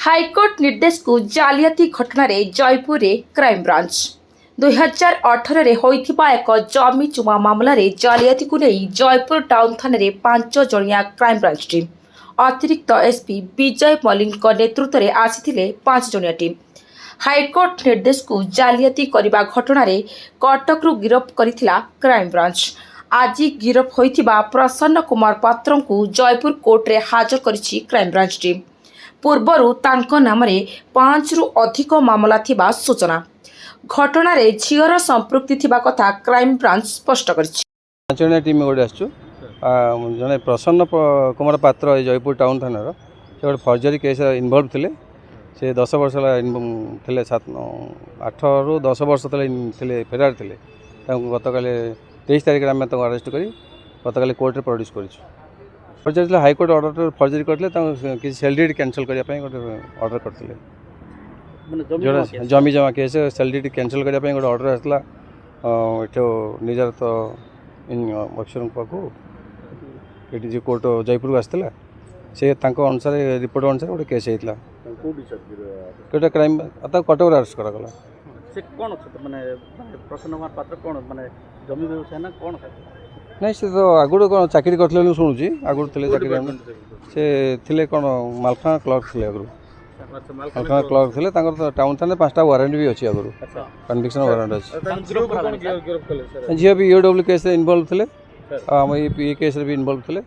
High court निर्देश को जालियाती घटन Jaipur crime branch 2018 होइथिबा एक जमी चुमा मामलें जालियाती को नहीं जयपुर टाउन थाना 5 जणिया क्राइम ब्रांच टीम अतिरिक्त एसपी विजय मल्लिक नेतृत्व में आसी 5 जणिया टीम हाईकोर्ट निर्देश को जालियाती करने घटन कटकू गिरफ करथिला क्राइम ब्रांच। आज गिरफ होइथिबा प्रसन्न कुमार पात्र को जयपुर कोर्ट रे हाजर करिछि क्राइम ब्रांच टीम। पूर्वरु तांको नामरे 5 रु अधिक मामला थिबा सूचना घटना रे झियर संपृक्ति थिबा कथा क्राइम ब्रांच स्पष्ट करिछि। जने टीम गोटे आसछु जने प्रसन्न कुमार पात्र जयपुर टाउन थाना से गोटे फर्जरी केस इनवॉल्व थिले से 10 वर्ष थिले 8 रु 10 वर्ष थिले फेरार थिले गतकाले 23 तारिख आम अरेस्ट करी गतकाले कोर्ट रे प्रोड्यूस करिछु। फर्जरी हाईकोर्ट ऑर्डर फर्जरी करते कि सेल डीड कैंसल करने गोटे ऑर्डर करते जमी जमा केस सेल डीड कैंसल करने गोटे ऑर्डर आसला निजार तो ऑफिसर पाखु ये जो कोर्ट जयपुर को आसला से अनुसार रिपोर्ट अनुसार गोटे केस होता गोटे क्राइम कटक अरेस्ट करागला। प्रसन्न कुमार पात्र कौन माने जमी व्यवसाय ना कौन नहीं से तो आगुड़ कौन चाकरी करते शुणुची आगुड़ थे चाकरी से थे कौन मालखाना क्लर्क थे आगुरी मालखाना क्लर्क थे तो टाउन थाना 5टा वारंट भी अच्छी आगुरी कन्विक्शन वारंट अच्छी झील भी ईओडब्ल्यू केस इनवॉल्व थे आम ये केस भी इनवॉल्व थे।